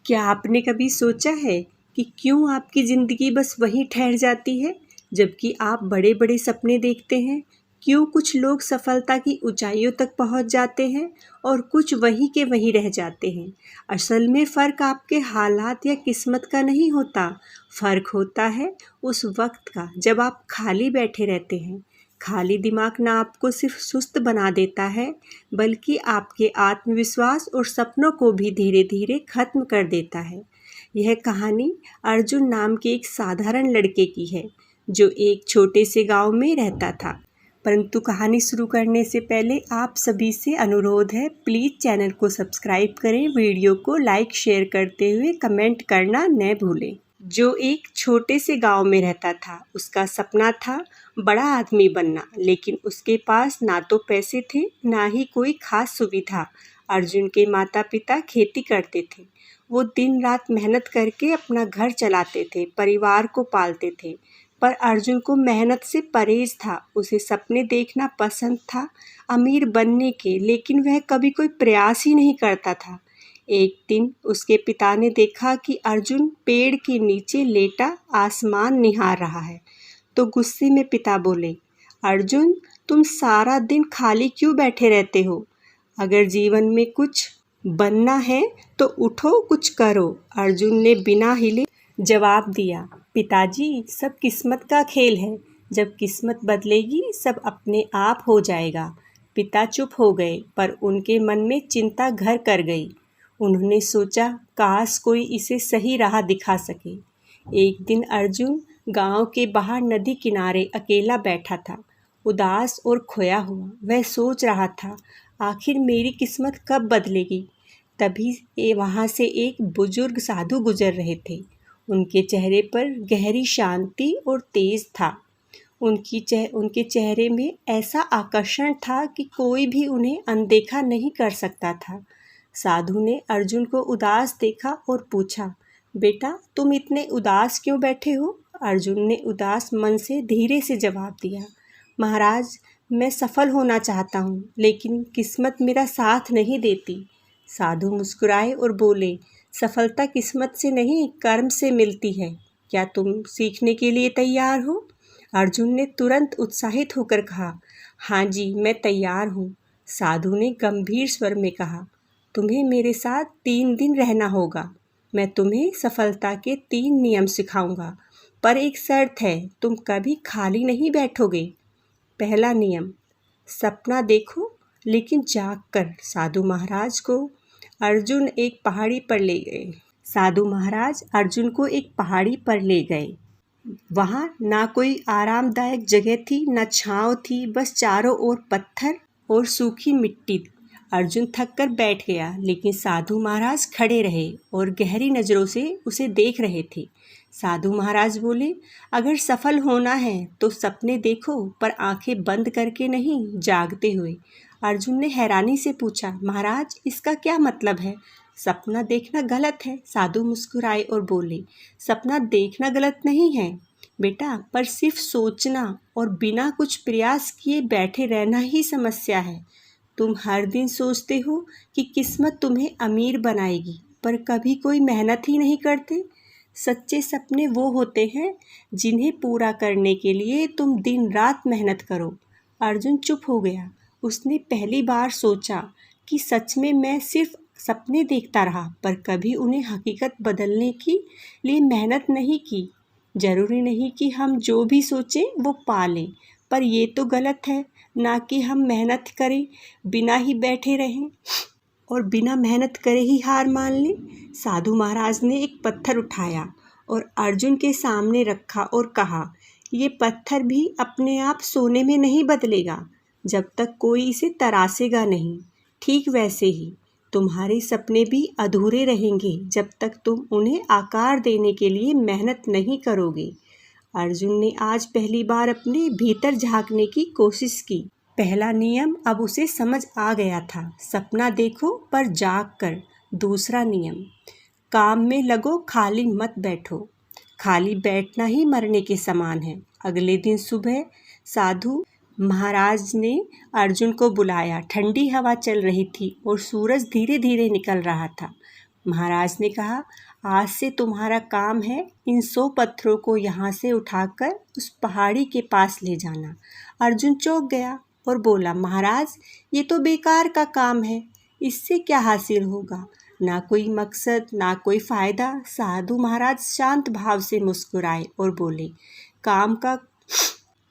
क्या आपने कभी सोचा है कि क्यों आपकी ज़िंदगी बस वहीं ठहर जाती है जबकि आप बड़े बड़े सपने देखते हैं? क्यों कुछ लोग सफलता की ऊंचाइयों तक पहुंच जाते हैं और कुछ वहीं के वहीं रह जाते हैं? असल में फ़र्क आपके हालात या किस्मत का नहीं होता। फ़र्क होता है उस वक्त का जब आप खाली बैठे रहते हैं। खाली दिमाग ना आपको सिर्फ सुस्त बना देता है बल्कि आपके आत्मविश्वास और सपनों को भी धीरे धीरे खत्म कर देता है। यह कहानी अर्जुन नाम के एक साधारण लड़के की है जो एक छोटे से गांव में रहता था। परंतु कहानी शुरू करने से पहले आप सभी से अनुरोध है, प्लीज़ चैनल को सब्सक्राइब करें, वीडियो को लाइक शेयर करते हुए कमेंट करना न भूलें। जो एक छोटे से गांव में रहता था, उसका सपना था बड़ा आदमी बनना, लेकिन उसके पास ना तो पैसे थे ना ही कोई खास सुविधा। अर्जुन के माता पिता खेती करते थे। वो दिन रात मेहनत करके अपना घर चलाते थे, परिवार को पालते थे। पर अर्जुन को मेहनत से परहेज था। उसे सपने देखना पसंद था अमीर बनने के, लेकिन वह कभी कोई प्रयास ही नहीं करता था। एक दिन उसके पिता ने देखा कि अर्जुन पेड़ के नीचे लेटा आसमान निहार रहा है, तो गुस्से में पिता बोले, अर्जुन, तुम सारा दिन खाली क्यों बैठे रहते हो? अगर जीवन में कुछ बनना है तो उठो, कुछ करो। अर्जुन ने बिना हिले जवाब दिया, पिताजी, सब किस्मत का खेल है। जब किस्मत बदलेगी सब अपने आप हो जाएगा। पिता चुप हो गए, पर उनके मन में चिंता घर कर गई। उन्होंने सोचा, काश कोई इसे सही राह दिखा सके। एक दिन अर्जुन गांव के बाहर नदी किनारे अकेला बैठा था, उदास और खोया हुआ। वह सोच रहा था, आखिर मेरी किस्मत कब बदलेगी? तभी वहाँ से एक बुजुर्ग साधु गुजर रहे थे। उनके चेहरे पर गहरी शांति और तेज था। उनके चेहरे में ऐसा आकर्षण था कि कोई भी उन्हें अनदेखा नहीं कर सकता था। साधु ने अर्जुन को उदास देखा और पूछा, बेटा, तुम इतने उदास क्यों बैठे हो? अर्जुन ने उदास मन से धीरे से जवाब दिया, महाराज, मैं सफल होना चाहता हूँ, लेकिन किस्मत मेरा साथ नहीं देती। साधु मुस्कुराए और बोले, सफलता किस्मत से नहीं, कर्म से मिलती है। क्या तुम सीखने के लिए तैयार हो? अर्जुन ने तुरंत उत्साहित होकर कहा, हाँ जी, मैं तैयार हूँ। साधु ने गंभीर स्वर में कहा, तुम्हें मेरे साथ 3 दिन रहना होगा। मैं तुम्हें सफलता के 3 नियम सिखाऊंगा, पर एक शर्त है, तुम कभी खाली नहीं बैठोगे। पहला नियम, सपना देखो लेकिन जाग कर। साधु महाराज को अर्जुन एक पहाड़ी पर ले गए। साधु महाराज अर्जुन को एक पहाड़ी पर ले गए। वहाँ ना कोई आरामदायक जगह थी, ना छाँव थी, बस चारों ओर पत्थर और सूखी मिट्टी। अर्जुन थक कर बैठ गया, लेकिन साधु महाराज खड़े रहे और गहरी नज़रों से उसे देख रहे थे। साधु महाराज बोले, अगर सफल होना है तो सपने देखो, पर आंखें बंद करके नहीं, जागते हुए। अर्जुन ने हैरानी से पूछा, महाराज, इसका क्या मतलब है? सपना देखना गलत है। साधु मुस्कुराए और बोले, सपना देखना गलत नहीं है बेटा, पर सिर्फ सोचना और बिना कुछ प्रयास किए बैठे रहना ही समस्या है। तुम हर दिन सोचते हो कि किस्मत तुम्हें अमीर बनाएगी, पर कभी कोई मेहनत ही नहीं करते। सच्चे सपने वो होते हैं जिन्हें पूरा करने के लिए तुम दिन रात मेहनत करो। अर्जुन चुप हो गया। उसने पहली बार सोचा कि सच में मैं सिर्फ सपने देखता रहा, पर कभी उन्हें हकीकत बदलने के लिए मेहनत नहीं की। ज़रूरी नहीं कि हम जो भी सोचें वो पा लें, पर ये तो गलत है ना कि हम मेहनत करें, बिना ही बैठे रहें और बिना मेहनत करे ही हार मान लें। साधु महाराज ने एक पत्थर उठाया और अर्जुन के सामने रखा और कहा, ये पत्थर भी अपने आप सोने में नहीं बदलेगा जब तक कोई इसे तराशेगा नहीं। ठीक वैसे ही तुम्हारे सपने भी अधूरे रहेंगे जब तक तुम उन्हें आकार देने के लिए मेहनत नहीं करोगे। अर्जुन ने आज पहली बार अपने भीतर झांकने की कोशिश की। पहला नियम अब उसे समझ आ गया था, सपना देखो पर जाग कर। दूसरा नियम, काम में लगो, खाली मत बैठो। खाली बैठना ही मरने के समान है। अगले दिन सुबह साधु महाराज ने अर्जुन को बुलाया। ठंडी हवा चल रही थी और सूरज धीरे धीरे निकल रहा था। महाराज ने कहा, आज से तुम्हारा काम है इन 100 पत्थरों को यहाँ से उठाकर उस पहाड़ी के पास ले जाना। अर्जुन चौंक गया और बोला, महाराज ये तो बेकार का काम है, इससे क्या हासिल होगा? ना कोई मकसद, ना कोई फ़ायदा। साधु महाराज शांत भाव से मुस्कुराए और बोले, काम का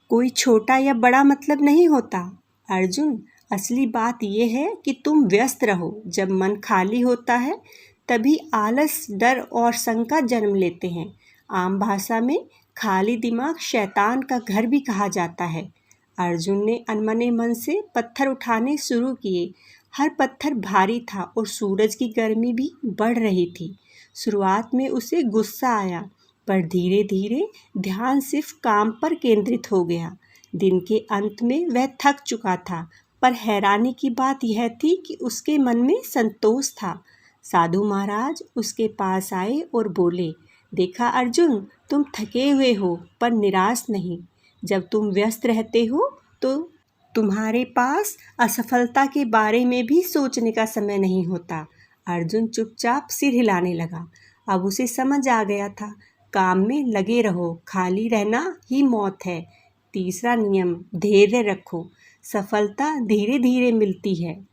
कोई छोटा या बड़ा मतलब नहीं होता अर्जुन, असली बात यह है कि तुम व्यस्त रहो। जब मन खाली होता है तभी आलस, डर और शंका जन्म लेते हैं। आम भाषा में खाली दिमाग शैतान का घर भी कहा जाता है। अर्जुन ने अनमने मन से पत्थर उठाने शुरू किए। हर पत्थर भारी था और सूरज की गर्मी भी बढ़ रही थी। शुरुआत में उसे गुस्सा आया, पर धीरे धीरे ध्यान सिर्फ काम पर केंद्रित हो गया। दिन के अंत में वह थक चुका था, पर हैरानी की बात यह थी कि उसके मन में संतोष था। साधु महाराज उसके पास आए और बोले, देखा अर्जुन, तुम थके हुए हो पर निराश नहीं। जब तुम व्यस्त रहते हो तो तुम्हारे पास असफलता के बारे में भी सोचने का समय नहीं होता। अर्जुन चुपचाप सिर हिलाने लगा। अब उसे समझ आ गया था, काम में लगे रहो, खाली रहना ही मौत है। तीसरा नियम, धैर्य रखो, सफलता धीरे धीरे मिलती है।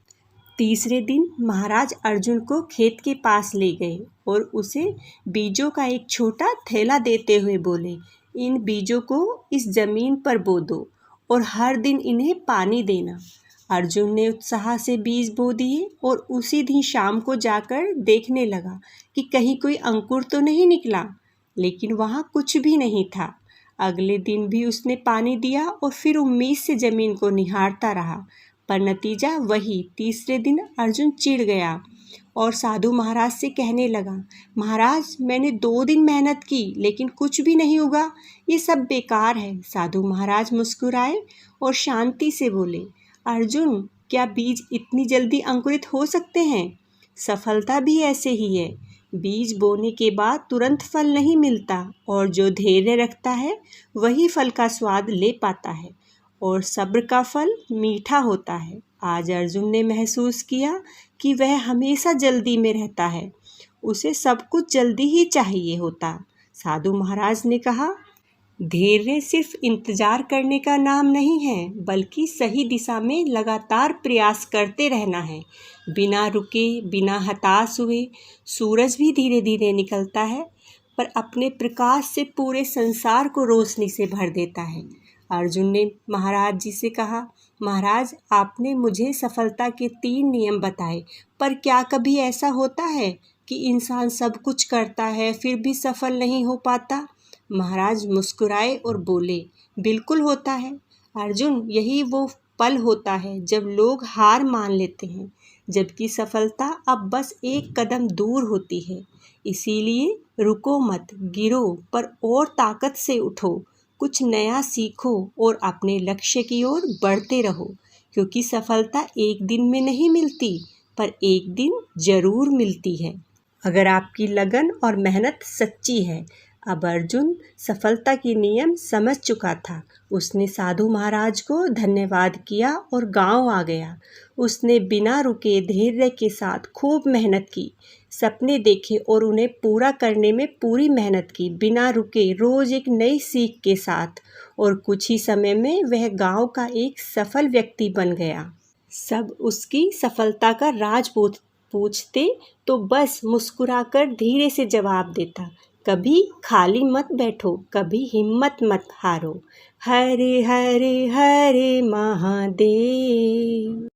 तीसरे दिन महाराज अर्जुन को खेत के पास ले गए और उसे बीजों का एक छोटा थैला देते हुए बोले, इन बीजों को इस जमीन पर बो दो और हर दिन इन्हें पानी देना। अर्जुन ने उत्साह से बीज बो दिए और उसी दिन शाम को जाकर देखने लगा कि कहीं कोई अंकुर तो नहीं निकला, लेकिन वहाँ कुछ भी नहीं था। अगले दिन भी उसने पानी दिया और फिर उम्मीद से जमीन को निहारता रहा, पर नतीजा वही। तीसरे दिन अर्जुन चिढ़ गया और साधु महाराज से कहने लगा, महाराज मैंने 2 दिन मेहनत की लेकिन कुछ भी नहीं उगा, ये सब बेकार है। साधु महाराज मुस्कुराए और शांति से बोले, अर्जुन क्या बीज इतनी जल्दी अंकुरित हो सकते हैं? सफलता भी ऐसे ही है, बीज बोने के बाद तुरंत फल नहीं मिलता और जो धैर्य रखता है वही फल का स्वाद ले पाता है और सब्र का फल मीठा होता है। आज अर्जुन ने महसूस किया कि वह हमेशा जल्दी में रहता है, उसे सब कुछ जल्दी ही चाहिए होता। साधु महाराज ने कहा, धैर्य सिर्फ इंतजार करने का नाम नहीं है, बल्कि सही दिशा में लगातार प्रयास करते रहना है। बिना रुके, बिना हताश हुए सूरज भी धीरे धीरे निकलता है, पर अपने प्रकाश से पूरे संसार को रोशनी से भर देता है। अर्जुन ने महाराज जी से कहा, महाराज आपने मुझे सफलता के 3 नियम बताए, पर क्या कभी ऐसा होता है कि इंसान सब कुछ करता है फिर भी सफल नहीं हो पाता? महाराज मुस्कुराए और बोले, बिल्कुल होता है अर्जुन, यही वो पल होता है जब लोग हार मान लेते हैं, जबकि सफलता अब बस एक कदम दूर होती है। इसीलिए रुको मत, गिरो पर और ताकत से उठो, कुछ नया सीखो और अपने लक्ष्य की ओर बढ़ते रहो, क्योंकि सफलता एक दिन में नहीं मिलती, पर एक दिन जरूर मिलती है, अगर आपकी लगन और मेहनत सच्ची है। अब अर्जुन सफलता के नियम समझ चुका था। उसने साधु महाराज को धन्यवाद किया और गांव आ गया। उसने बिना रुके धैर्य के साथ खूब मेहनत की, सपने देखे और उन्हें पूरा करने में पूरी मेहनत की, बिना रुके, रोज एक नई सीख के साथ। और कुछ ही समय में वह गांव का एक सफल व्यक्ति बन गया। सब उसकी सफलता का राज पूछते तो बस मुस्कुराकर धीरे से जवाब देता, कभी खाली मत बैठो, कभी हिम्मत मत हारो। हरे हरे हरे महादेव।